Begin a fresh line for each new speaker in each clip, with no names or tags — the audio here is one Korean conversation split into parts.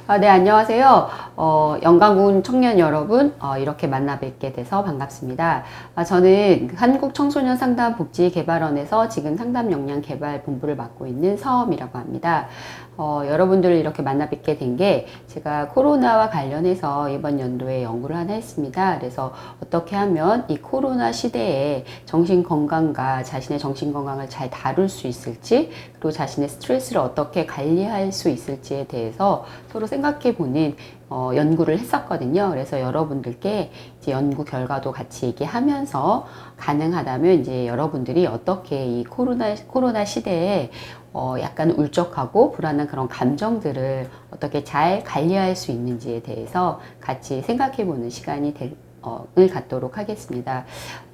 네, 안녕하세요. 영광군 청년 여러분, 이렇게 만나 뵙게 돼서 반갑습니다. 저는 한국청소년상담복지개발원에서 지금 상담역량개발본부를 맡고 있는 서엄이라고 합니다. 여러분들을 이렇게 만나 뵙게 된 게 제가 코로나와 관련해서 이번 연도에 연구를 하나 했습니다. 그래서 어떻게 하면 이 코로나 시대에 정신건강과 자신의 정신건강을 잘 다룰 수 있을지, 그리고 자신의 스트레스를 어떻게 관리할 수 있을지에 대해서 서로 생각해 보는 연구를 했었거든요. 그래서 여러분들께 이제 연구 결과도 같이 얘기하면서 가능하다면 이제 여러분들이 어떻게 이 코로나 시대에 약간 울적하고 불안한 그런 감정들을 어떻게 잘 관리할 수 있는지에 대해서 같이 생각해 보는 시간이 을 갖도록 하겠습니다.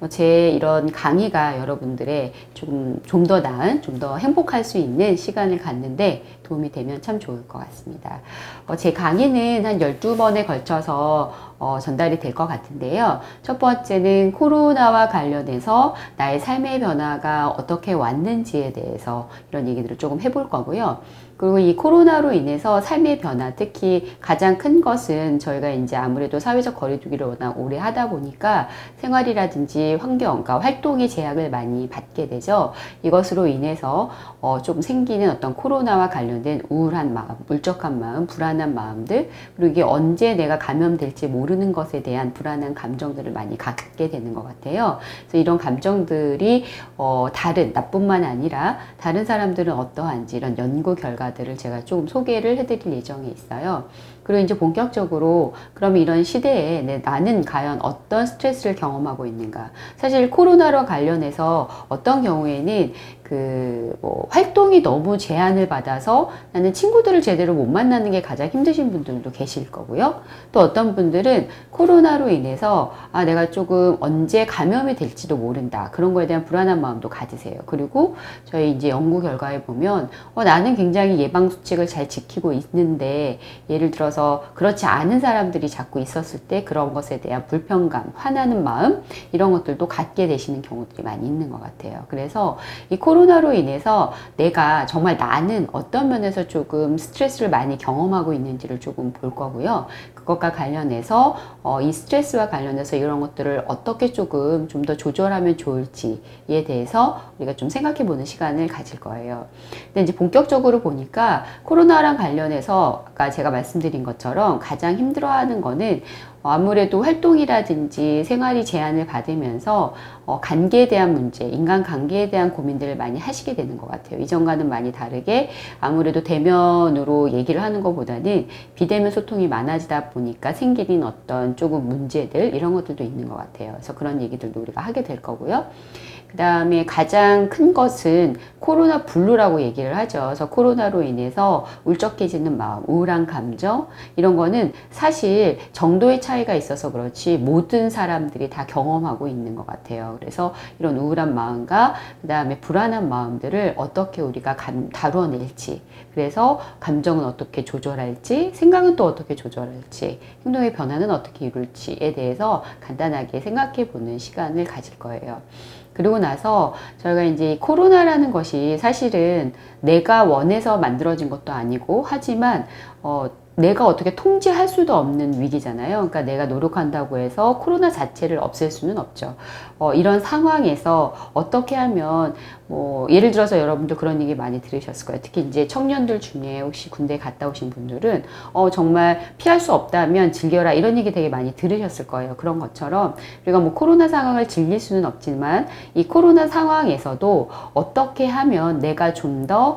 제 이런 강의가 여러분들의 좀 더 나은, 좀 더 행복할 수 있는 시간을 갖는데 도움이 되면 참 좋을 것 같습니다. 제 강의는 한 12번에 걸쳐서 전달이 될 것 같은데요. 첫 번째는 코로나와 관련해서 나의 삶의 변화가 어떻게 왔는지에 대해서 이런 얘기들을 조금 해볼 거고요. 그리고 이 코로나로 인해서 삶의 변화, 특히 가장 큰 것은 저희가 이제 아무래도 사회적 거리두기를 워낙 오래 하다 보니까 생활이라든지 환경, 그러니까 활동의 제약을 많이 받게 되죠. 이것으로 인해서 좀 생기는 어떤 코로나와 관련된 우울한 마음, 울적한 마음, 불안한 마음들, 그리고 이게 언제 내가 감염될지 모르는 것에 대한 불안한 감정들을 많이 갖게 되는 것 같아요. 그래서 이런 감정들이 나뿐만 아니라 다른 사람들은 어떠한지 이런 연구 결과들을 제가 조금 소개를 해드릴 예정에 있어요. 그리고 이제 본격적으로 그럼 이런 시대에 나는 과연 어떤 스트레스를 경험하고 있는가. 사실 코로나로 관련해서 어떤 경우에는 활동이 너무 제한을 받아서 나는 친구들을 제대로 못 만나는 게 가장 힘드신 분들도 계실 거고요. 또 어떤 분들은 코로나로 인해서 내가 조금 언제 감염이 될지도 모른다. 그런 거에 대한 불안한 마음도 가지세요. 그리고 저희 이제 연구 결과에 보면 나는 굉장히 예방 수칙을 잘 지키고 있는데 예를 들어서 그렇지 않은 사람들이 자꾸 있었을 때 그런 것에 대한 불편감, 화나는 마음 이런 것들도 갖게 되시는 경우들이 많이 있는 것 같아요. 그래서 이 코로나로 인해서 내가 정말 나는 어떤 면에서 조금 스트레스를 많이 경험하고 있는지를 조금 볼 거고요. 그것과 관련해서 이 스트레스와 관련해서 이런 것들을 어떻게 조금 좀 더 조절하면 좋을지에 대해서 우리가 좀 생각해 보는 시간을 가질 거예요. 근데 이제 본격적으로 보니까 코로나랑 관련해서 아까 제가 말씀드린 것처럼 가장 힘들어하는 거는 아무래도 활동이라든지 생활이 제한을 받으면서 관계에 대한 문제, 인간관계에 대한 고민들을 많이 하시게 되는 것 같아요. 이전과는 많이 다르게 아무래도 대면으로 얘기를 하는 것보다는 비대면 소통이 많아지다 보니까 생기는 어떤 조금 문제들 이런 것들도 있는 것 같아요. 그래서 그런 얘기들도 우리가 하게 될 거고요. 그 다음에 가장 큰 것은 코로나 블루라고 얘기를 하죠. 그래서 코로나로 인해서 울적해지는 마음, 우울한 감정 이런 거는 사실 정도의 차이가 있어서 그렇지 모든 사람들이 다 경험하고 있는 것 같아요. 그래서 이런 우울한 마음과 그 다음에 불안한 마음들을 어떻게 우리가 다루어낼지, 그래서 감정은 어떻게 조절할지, 생각은 또 어떻게 조절할지, 행동의 변화는 어떻게 이룰지에 대해서 간단하게 생각해 보는 시간을 가질 거예요. 그리고 나서 저희가 이제 코로나라는 것이 사실은 내가 원해서 만들어진 것도 아니고 하지만 내가 어떻게 통제할 수도 없는 위기잖아요. 그러니까 내가 노력한다고 해서 코로나 자체를 없앨 수는 없죠. 이런 상황에서 어떻게 하면 예를 들어서 여러분도 그런 얘기 많이 들으셨을 거예요. 특히 이제 청년들 중에 혹시 군대 갔다 오신 분들은 정말 피할 수 없다면 즐겨라 이런 얘기 되게 많이 들으셨을 거예요. 그런 것처럼 우리가 코로나 상황을 즐길 수는 없지만 이 코로나 상황에서도 어떻게 하면 내가 좀 더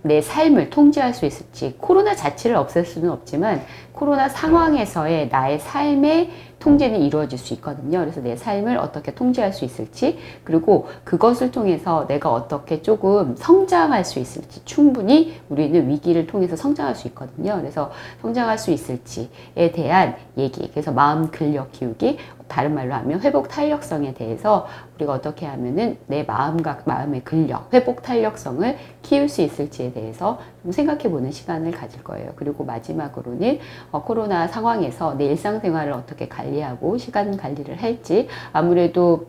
내 삶을 통제할 수 있을지, 코로나 자체를 없앨 수는 없지만 코로나 상황에서의 나의 삶의 통제는 이루어질 수 있거든요. 그래서 내 삶을 어떻게 통제할 수 있을지, 그리고 그것을 통해서 내가 어떻게 조금 성장할 수 있을지, 충분히 우리는 위기를 통해서 성장할 수 있거든요. 그래서 성장할 수 있을지에 대한 얘기, 그래서 마음 근력 키우기, 다른 말로 하면 회복 탄력성에 대해서 우리가 어떻게 하면은 내 마음과 마음의 근력, 회복 탄력성을 키울 수 있을지에 대해서 좀 생각해 보는 시간을 가질 거예요. 그리고 마지막으로는 코로나 상황에서 내 일상생활을 어떻게 관리하고 시간 관리를 할지, 아무래도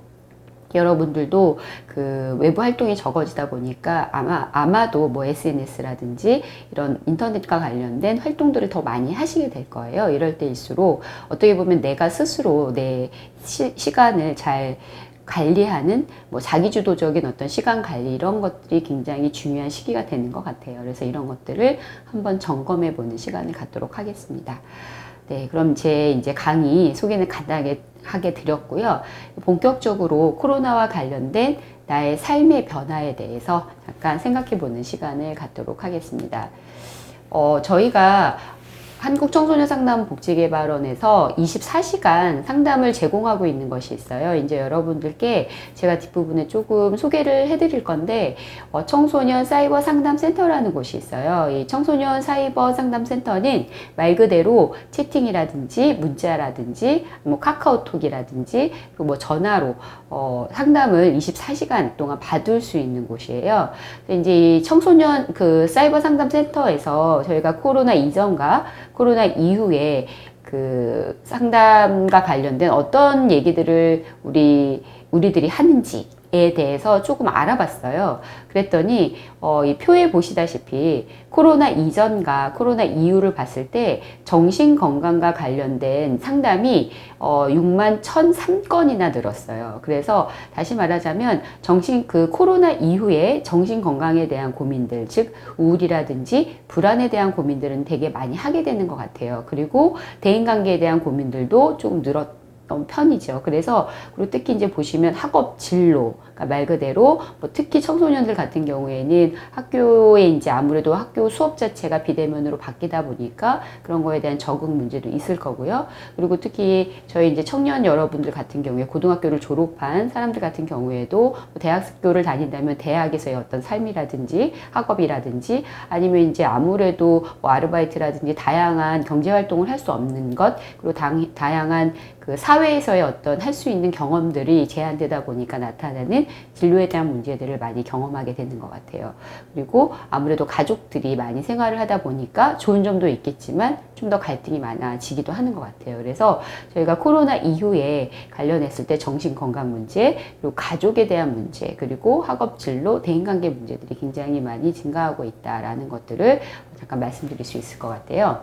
여러분들도 그 외부 활동이 적어지다 보니까 아마도 뭐 SNS라든지 이런 인터넷과 관련된 활동들을 더 많이 하시게 될 거예요. 이럴 때일수록 어떻게 보면 내가 스스로 내 시간을 잘 관리하는 뭐 자기주도적인 어떤 시간 관리 이런 것들이 굉장히 중요한 시기가 되는 것 같아요. 그래서 이런 것들을 한번 점검해 보는 시간을 갖도록 하겠습니다. 네, 그럼 제 이제 강의 소개는 간단하게 하게 드렸고요. 본격적으로 코로나와 관련된 나의 삶의 변화에 대해서 잠깐 생각해 보는 시간을 갖도록 하겠습니다. 저희가 한국청소년상담복지개발원에서 24시간 상담을 제공하고 있는 것이 있어요. 이제 여러분들께 제가 뒷부분에 조금 소개를 해드릴 건데, 청소년 사이버 상담센터라는 곳이 있어요. 이 청소년 사이버 상담센터는 말 그대로 채팅이라든지 문자라든지 뭐 카카오톡이라든지 그리고 뭐 전화로 상담을 24시간 동안 받을 수 있는 곳이에요. 이제 이 청소년 그 사이버 상담센터에서 저희가 코로나 이전과 코로나 이후에 그 상담과 관련된 어떤 얘기들을 우리들이 하는지에 대해서 조금 알아봤어요. 그랬더니 이 표에 보시다시피 코로나 이전과 코로나 이후를 봤을 때 정신건강과 관련된 상담이 6만 1,003건이나 늘었어요. 그래서 다시 말하자면 그 코로나 이후에 정신건강에 대한 고민들, 즉 우울이라든지 불안에 대한 고민들은 되게 많이 하게 되는 것 같아요. 그리고 대인관계에 대한 고민들도 조금 늘었던 편이죠. 그래서 그리고 특히 이제 보시면 학업 진로, 그러니까 말 그대로 뭐 특히 청소년들 같은 경우에는 학교에 이제 아무래도 학교 수업 자체가 비대면으로 바뀌다 보니까 그런 거에 대한 적응 문제도 있을 거고요. 그리고 특히 저희 이제 청년 여러분들 같은 경우에 고등학교를 졸업한 사람들 같은 경우에도 뭐 대학교를 다닌다면 대학에서의 어떤 삶이라든지 학업이라든지 아니면 이제 아무래도 뭐 아르바이트라든지 다양한 경제 활동을 할 수 없는 것, 그리고 다양한 그 사회에서의 어떤 할 수 있는 경험들이 제한되다 보니까 나타나는 진로에 대한 문제들을 많이 경험하게 되는 것 같아요. 그리고 아무래도 가족들이 많이 생활을 하다 보니까 좋은 점도 있겠지만 좀 더 갈등이 많아지기도 하는 것 같아요. 그래서 저희가 코로나 이후에 관련했을 때 정신건강 문제, 그리고 가족에 대한 문제, 그리고 학업 진로, 대인관계 문제들이 굉장히 많이 증가하고 있다라는 것들을 잠깐 말씀드릴 수 있을 것 같아요.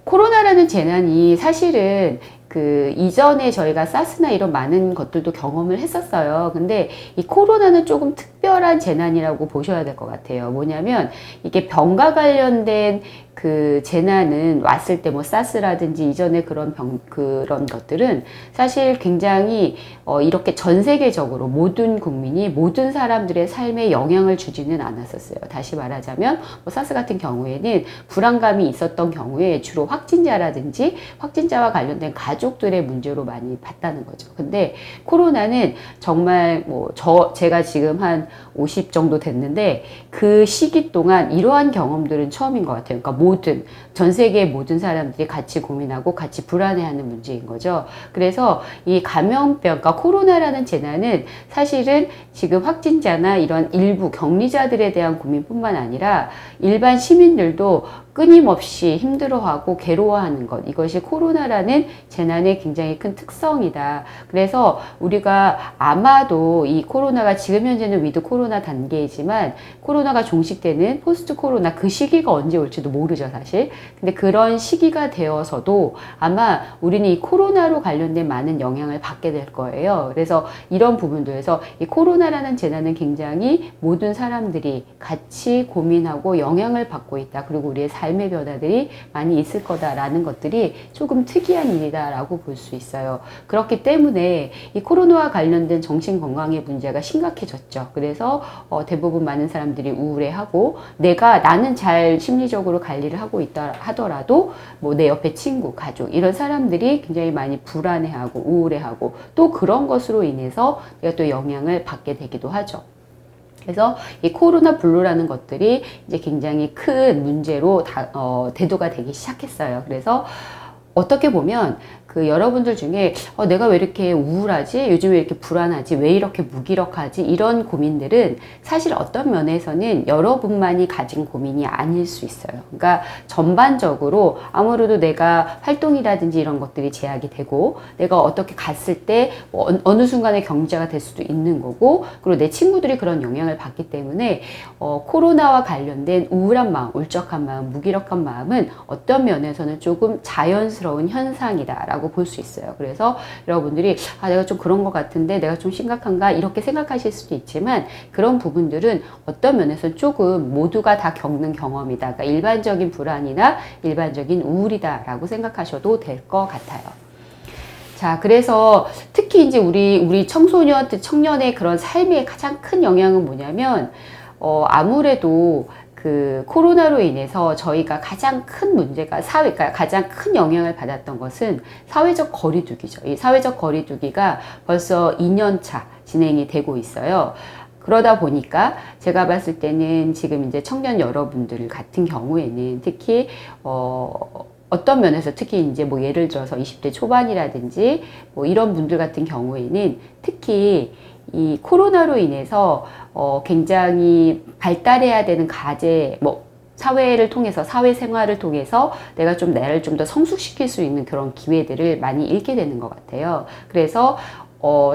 코로나라는 재난이 사실은 그 이전에 저희가 사스나 이런 많은 것들도 경험을 했었어요. 근데 이 코로나는 조금 특별한 재난이라고 보셔야 될 것 같아요. 뭐냐면 이게 병과 관련된 그 재난은 왔을 때 뭐 사스라든지 이전에 그런 그런 것들은 사실 굉장히 이렇게 전 세계적으로 모든 국민이 모든 사람들의 삶에 영향을 주지는 않았었어요. 다시 말하자면 뭐 사스 같은 경우에는 불안감이 있었던 경우에 주로 확진자라든지 확진자와 관련된 가족들의 문제로 많이 봤다는 거죠. 근데 코로나는 정말 뭐 제가 지금 한 50 정도 됐는데 그 시기 동안 이러한 경험들은 처음인 것 같아요. 그러니까 전 세계의 모든 사람들이 같이 고민하고 같이 불안해하는 문제인 거죠. 그래서 이 감염병, 그러니까 코로나라는 재난은 사실은 지금 확진자나 이런 일부 격리자들에 대한 고민뿐만 아니라 일반 시민들도 끊임없이 힘들어하고 괴로워하는 것, 이것이 코로나라는 재난의 굉장히 큰 특성이다. 그래서 우리가 아마도 이 코로나가 지금 현재는 위드 코로나 단계이지만 코로나가 종식되는 포스트 코로나 그 시기가 언제 올지도 모르죠, 사실. 근데 그런 시기가 되어서도 아마 우리는 이 코로나로 관련된 많은 영향을 받게 될 거예요. 그래서 이런 부분들에서 이 코로나라는 재난은 굉장히 모든 사람들이 같이 고민하고 영향을 받고 있다. 그리고 우리의 삶의 변화들이 많이 있을 거다라는 것들이 조금 특이한 일이다라고 볼 수 있어요. 그렇기 때문에 이 코로나와 관련된 정신건강의 문제가 심각해졌죠. 그래서 대부분 많은 사람들이 우울해하고 나는 잘 심리적으로 관리를 하고 있다 하더라도 뭐 내 옆에 친구, 가족 이런 사람들이 굉장히 많이 불안해하고 우울해하고 또 그런 것으로 인해서 내가 또 영향을 받게 되기도 하죠. 그래서 이 코로나 블루라는 것들이 이제 굉장히 큰 문제로 대두가 되기 시작했어요. 그래서 어떻게 보면 그 여러분들 중에 내가 왜 이렇게 우울하지? 요즘에 왜 이렇게 불안하지? 왜 이렇게 무기력하지? 이런 고민들은 사실 어떤 면에서는 여러분만이 가진 고민이 아닐 수 있어요. 그러니까 전반적으로 아무래도 내가 활동이라든지 이런 것들이 제약이 되고 내가 어떻게 갔을 때 어느 순간에 경제가 될 수도 있는 거고 그리고 내 친구들이 그런 영향을 받기 때문에 코로나와 관련된 우울한 마음, 울적한 마음, 무기력한 마음은 어떤 면에서는 조금 자연스러운 현상이다라고 볼 수 있어요. 그래서 여러분들이 내가 좀 그런 것 같은데 내가 좀 심각한가 이렇게 생각하실 수도 있지만 그런 부분들은 어떤 면에서는 조금 모두가 다 겪는 경험이다. 그러니까 일반적인 불안이나 일반적인 우울이다라고 생각하셔도 될 것 같아요. 자, 그래서 특히 이제 우리 청소년, 청년의 그런 삶에 가장 큰 영향은 뭐냐면 아무래도 그 코로나로 인해서 저희가 가장 큰 문제가 그러니까 가장 큰 영향을 받았던 것은 사회적 거리두기죠. 이 사회적 거리두기가 벌써 2년 차 진행이 되고 있어요. 그러다 보니까 제가 봤을 때는 지금 이제 청년 여러분들 같은 경우에는 특히 어떤 면에서 특히 이제 뭐 예를 들어서 20대 초반이라든지 뭐 이런 분들 같은 경우에는 특히 이 코로나로 인해서 굉장히 발달해야 되는 과제, 사회를 통해서, 사회생활을 통해서 내가 좀 나를 좀 더 성숙시킬 수 있는 그런 기회들을 많이 잃게 되는 것 같아요. 그래서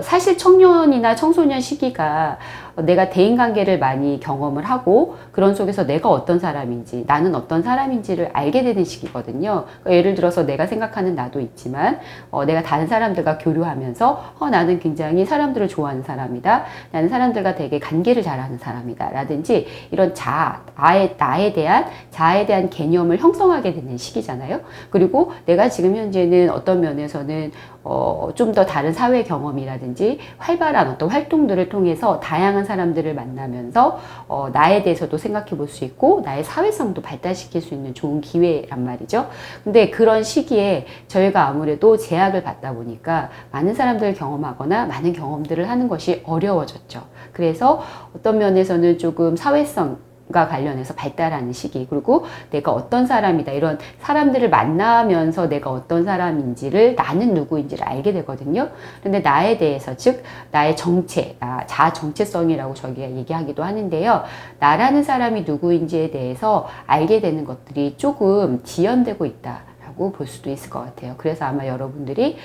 사실 청년이나 청소년 시기가 내가 대인관계를 많이 경험을 하고 그런 속에서 내가 어떤 사람인지 나는 어떤 사람인지를 알게 되는 시기거든요. 그러니까 예를 들어서 내가 생각하는 나도 있지만 내가 다른 사람들과 교류하면서 나는 굉장히 사람들을 좋아하는 사람이다. 나는 사람들과 되게 관계를 잘하는 사람이다. 라든지 이런 나에 대한 개념을 형성하게 되는 시기잖아요. 그리고 내가 지금 현재는 어떤 면에서는 좀 더 다른 사회 경험이라든지 활발한 어떤 활동들을 통해서 다양한 사람들을 만나면서 나에 대해서도 생각해 볼 수 있고 나의 사회성도 발달시킬 수 있는 좋은 기회란 말이죠. 근데 그런 시기에 저희가 아무래도 제약을 받다 보니까 많은 사람들을 경험하거나 많은 경험들을 하는 것이 어려워졌죠. 그래서 어떤 면에서는 조금 사회성 과 관련해서 발달하는 시기 그리고 내가 어떤 사람이다 이런 사람들을 만나면서 내가 어떤 사람인지를 나는 누구인지를 알게 되거든요. 그런데 나에 대해서 즉 나의 정체, 자아 정체성이라고 저희가 얘기하기도 하는데요. 나라는 사람이 누구인지에 대해서 알게 되는 것들이 조금 지연되고 있다. 볼 수도 있을 것 같아요. 그래서 아마 여러분들이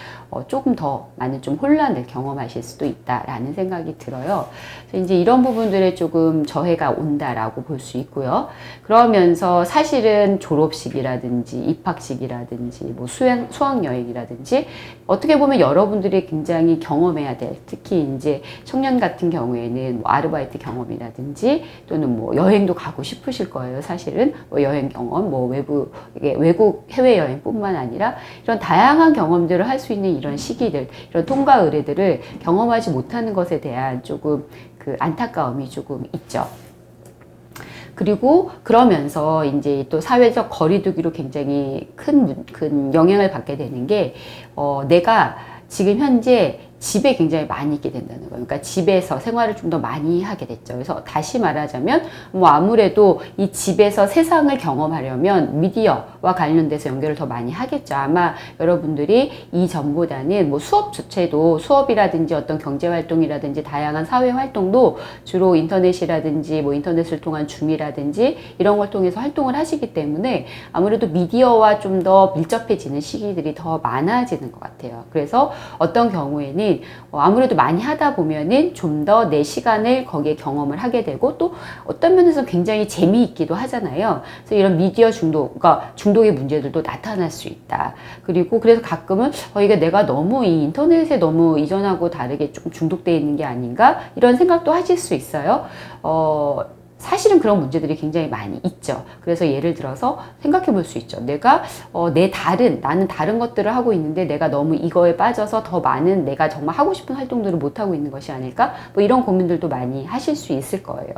조금 더 많은 좀 혼란을 경험하실 수도 있다라는 생각이 들어요. 그래서 이제 이런 부분들에 조금 저해가 온다라고 볼 수 있고요. 그러면서 사실은 졸업식이라든지 입학식이라든지 뭐 수학여행이라든지 어떻게 보면 여러분들이 굉장히 경험해야 될 특히 이제 청년 같은 경우에는 뭐 아르바이트 경험이라든지 또는 뭐 여행도 가고 싶으실 거예요. 사실은 뭐 여행 경험, 뭐 외국 해외여행 뿐만 아니라 이런 다양한 경험들을 할 수 있는 이런 시기들, 이런 통과 의례들을 경험하지 못하는 것에 대한 조금 그 안타까움이 조금 있죠. 그리고 그러면서 이제 또 사회적 거리두기로 굉장히 큰 영향을 받게 되는 게, 내가 지금 현재 집에 굉장히 많이 있게 된다는 거예요. 그러니까 집에서 생활을 좀 더 많이 하게 됐죠. 그래서 다시 말하자면 뭐 아무래도 이 집에서 세상을 경험하려면 미디어와 관련돼서 연결을 더 많이 하겠죠. 아마 여러분들이 이전보다는 뭐 수업조차도 수업이라든지 어떤 경제활동이라든지 다양한 사회활동도 주로 인터넷이라든지 뭐 인터넷을 통한 줌이라든지 이런 걸 통해서 활동을 하시기 때문에 아무래도 미디어와 좀 더 밀접해지는 시기들이 더 많아지는 것 같아요. 그래서 어떤 경우에는 아무래도 많이 하다 보면은 좀 더 내 시간을 거기에 경험을 하게 되고 또 어떤 면에서 굉장히 재미있기도 하잖아요. 그래서 이런 미디어 그러니까 중독의 문제들도 나타날 수 있다. 그리고 그래서 가끔은 이게 내가 너무 이 인터넷에 너무 이전하고 다르게 조금 중독되어 있는 게 아닌가 이런 생각도 하실 수 있어요. 사실은 그런 문제들이 굉장히 많이 있죠. 그래서 예를 들어서 생각해 볼 수 있죠. 내가 나는 다른 것들을 하고 있는데 내가 너무 이거에 빠져서 더 많은 내가 정말 하고 싶은 활동들을 못 하고 있는 것이 아닐까? 뭐 이런 고민들도 많이 하실 수 있을 거예요.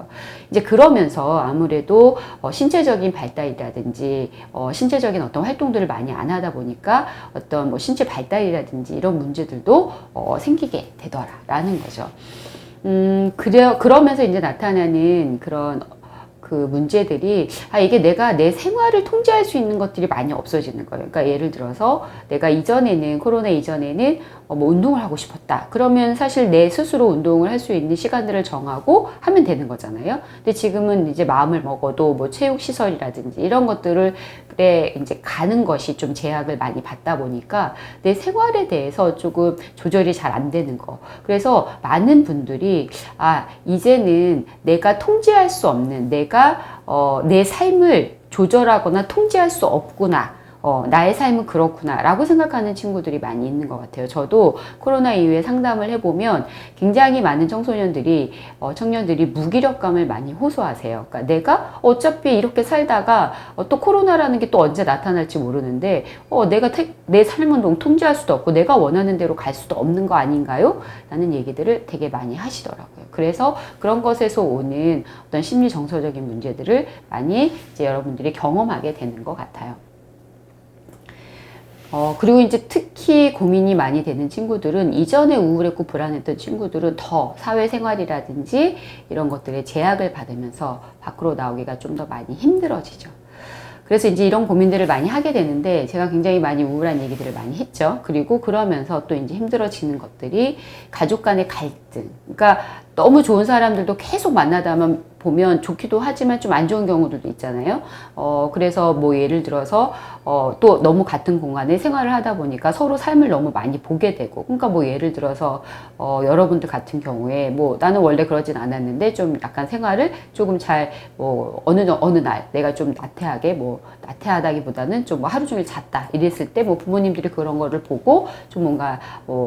이제 그러면서 아무래도 신체적인 발달이라든지 신체적인 어떤 활동들을 많이 안 하다 보니까 어떤 뭐 신체 발달이라든지 이런 문제들도 생기게 되더라라는 거죠. 그러면서 이제 나타나는 그런 그 문제들이 이게 내가 내 생활을 통제할 수 있는 것들이 많이 없어지는 거예요. 그러니까 예를 들어서 내가 이전에는 코로나 이전에는 뭐 운동을 하고 싶었다. 그러면 사실 내 스스로 운동을 할 수 있는 시간들을 정하고 하면 되는 거잖아요. 근데 지금은 이제 마음을 먹어도 뭐 체육 시설이라든지 이런 것들을 이제 가는 것이 좀 제약을 많이 받다 보니까 내 생활에 대해서 조금 조절이 잘 안 되는 거. 그래서 많은 분들이 이제는 내가 통제할 수 없는 내가 내 삶을 조절하거나 통제할 수 없구나. 나의 삶은 그렇구나 라고 생각하는 친구들이 많이 있는 것 같아요. 저도 코로나 이후에 상담을 해보면 굉장히 많은 청소년들이 청년들이 무기력감을 많이 호소하세요. 그러니까 내가 어차피 이렇게 살다가 또 코로나라는 게 또 언제 나타날지 모르는데 내가 내 삶은 너무 통제할 수도 없고 내가 원하는 대로 갈 수도 없는 거 아닌가요? 라는 얘기들을 되게 많이 하시더라고요. 그래서 그런 것에서 오는 어떤 심리 정서적인 문제들을 많이 이제 여러분들이 경험하게 되는 것 같아요. 그리고 이제 특히 고민이 많이 되는 친구들은 이전에 우울했고 불안했던 친구들은 더 사회생활이라든지 이런 것들에 제약을 받으면서 밖으로 나오기가 좀 더 많이 힘들어지죠. 그래서 이제 이런 고민들을 많이 하게 되는데 제가 굉장히 많이 우울한 얘기들을 많이 했죠. 그리고 그러면서 또 이제 힘들어지는 것들이 가족 간의 갈등. 그러니까 너무 좋은 사람들도 계속 만나다 보면 좋기도 하지만 좀 안 좋은 경우들도 있잖아요. 그래서 뭐 예를 들어서 또 너무 같은 공간에 생활을 하다 보니까 서로 삶을 너무 많이 보게 되고, 그러니까 뭐 예를 들어서 여러분들 같은 경우에 뭐 나는 원래 그러진 않았는데 좀 약간 생활을 조금 잘 뭐 어느 날 내가 좀 나태하다기보다는 좀 뭐 하루 종일 잤다 이랬을 때 뭐 부모님들이 그런 거를 보고 좀 뭔가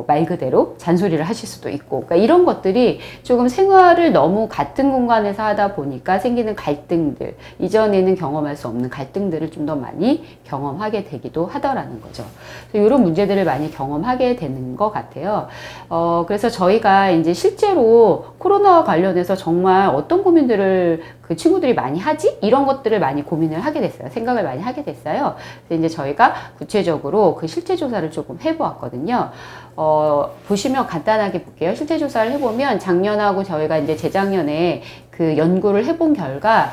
말 그대로 잔소리를 하실 수도 있고, 그러니까 이런 것들이 조금 생활을 너무 같은 공간에서 하다 보니까 생기는 갈등들, 이전에는 경험할 수 없는 갈등들을 좀 더 많이 경험하게 되기도 하더라는 거죠. 그래서 이런 문제들을 많이 경험하게 되는 것 같아요. 그래서 저희가 이제 실제로 코로나와 관련해서 정말 어떤 고민들을 그 친구들이 많이 하지? 이런 것들을 많이 고민을 하게 됐어요. 생각을 많이 하게 됐어요. 그래서 이제 저희가 구체적으로 그 실제 조사를 조금 해보았거든요. 보시면 간단하게 볼게요. 실제 조사를 해보면 작년하고 저희가 이제 재작년에 그 연구를 해본 결과,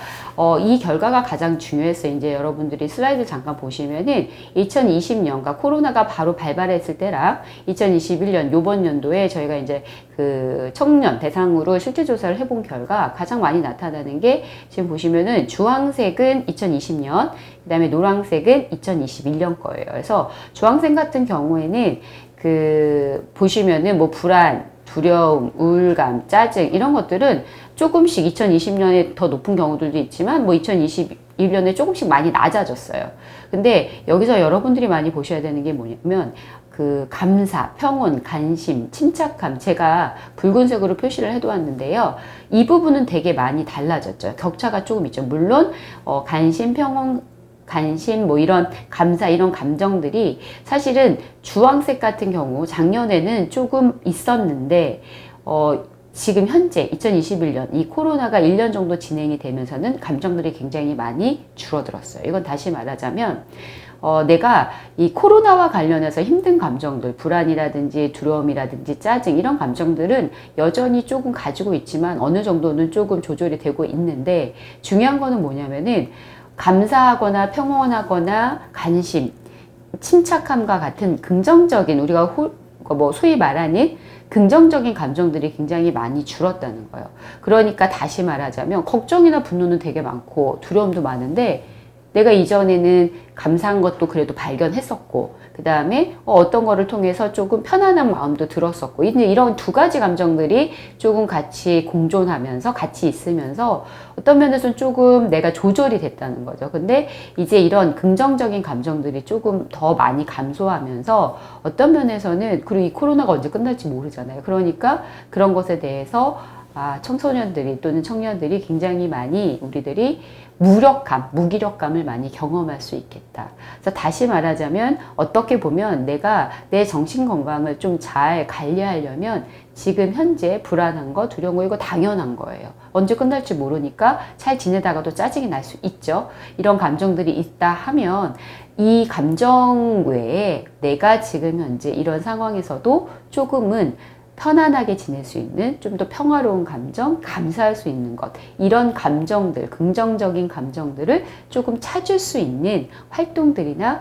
이 결과가 가장 중요했어요. 이제 여러분들이 슬라이드 잠깐 보시면은 2020년과 코로나가 바로 발발했을 때랑 2021년 요번 연도에 저희가 이제 그 청년 대상으로 실제 조사를 해본 결과 가장 많이 나타나는 게 지금 보시면은 주황색은 2020년, 그 다음에 노란색은 2021년 거예요. 그래서 주황색 같은 경우에는 그 보시면은 뭐 불안, 두려움, 우울감, 짜증 이런 것들은 조금씩 2020년에 더 높은 경우들도 있지만 뭐 2021년에 조금씩 많이 낮아졌어요. 근데 여기서 여러분들이 많이 보셔야 되는 게 뭐냐면 그 감사, 평온, 관심, 침착함, 제가 붉은색으로 표시를 해두었는데요. 이 부분은 되게 많이 달라졌죠. 격차가 조금 있죠. 물론 관심, 평온, 관심, 뭐 이런 감사, 이런 감정들이 사실은 주황색 같은 경우 작년에는 조금 있었는데 지금 현재 2021년 이 코로나가 1년 정도 진행이 되면서는 감정들이 굉장히 많이 줄어들었어요. 이건 다시 말하자면 내가 이 코로나와 관련해서 힘든 감정들, 불안이라든지 두려움이라든지 짜증 이런 감정들은 여전히 조금 가지고 있지만 어느 정도는 조금 조절이 되고 있는데, 중요한 거는 뭐냐면은 감사하거나 평온하거나 관심, 침착함과 같은 긍정적인, 우리가 뭐 소위 말하는 긍정적인 감정들이 굉장히 많이 줄었다는 거예요. 그러니까 다시 말하자면 걱정이나 분노는 되게 많고 두려움도 많은데, 내가 이전에는 감사한 것도 그래도 발견했었고, 그 다음에 어떤 거를 통해서 조금 편안한 마음도 들었었고, 이제 이런 두 가지 감정들이 조금 같이 공존하면서 같이 있으면서 어떤 면에서는 조금 내가 조절이 됐다는 거죠. 근데 이제 이런 긍정적인 감정들이 조금 더 많이 감소하면서 어떤 면에서는, 그리고 이 코로나가 언제 끝날지 모르잖아요. 그러니까 그런 것에 대해서 청소년들이 또는 청년들이 굉장히 많이 우리들이 무기력감을 많이 경험할 수 있겠다. 그래서 다시 말하자면 어떻게 보면 내가 내 정신 건강을 좀 잘 관리하려면 지금 현재 불안한 거, 두려운 거 이거 당연한 거예요. 언제 끝날지 모르니까 잘 지내다가도 짜증이 날 수 있죠. 이런 감정들이 있다 하면 이 감정 외에 내가 지금 현재 이런 상황에서도 조금은 편안하게 지낼 수 있는 좀 더 평화로운 감정, 감사할 수 있는 것, 이런 감정들, 긍정적인 감정들을 조금 찾을 수 있는 활동들이나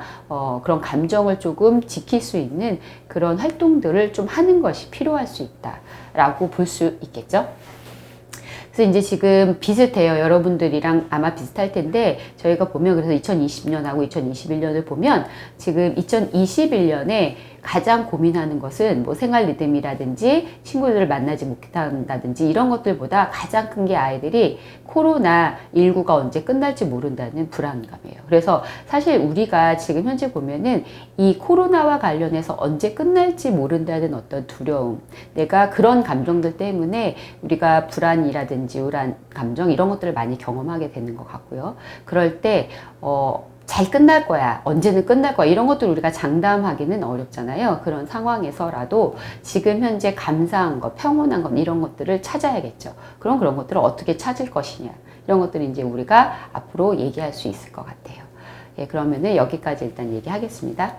그런 감정을 조금 지킬 수 있는 그런 활동들을 좀 하는 것이 필요할 수 있다라고 볼 수 있겠죠. 그래서 이제 지금 비슷해요. 여러분들이랑 아마 비슷할 텐데, 저희가 보면 그래서 2020년하고 2021년을 보면 지금 2021년에 가장 고민하는 것은 뭐 생활 리듬이라든지 친구들을 만나지 못한다든지 이런 것들보다 가장 큰 게 아이들이 코로나19가 언제 끝날지 모른다는 불안감이에요. 그래서 사실 우리가 지금 현재 보면은 이 코로나와 관련해서 언제 끝날지 모른다는 어떤 두려움, 내가 그런 감정들 때문에 우리가 불안이라든지 우울한 감정 이런 것들을 많이 경험하게 되는 것 같고요. 그럴 때 잘 끝날 거야, 언제는 끝날 거야, 이런 것들 우리가 장담하기는 어렵잖아요. 그런 상황에서라도 지금 현재 감사한 것, 평온한 것, 이런 것들을 찾아야겠죠. 그럼 그런 것들을 어떻게 찾을 것이냐, 이런 것들을 이제 우리가 앞으로 얘기할 수 있을 것 같아요. 예, 그러면은 여기까지 일단 얘기하겠습니다.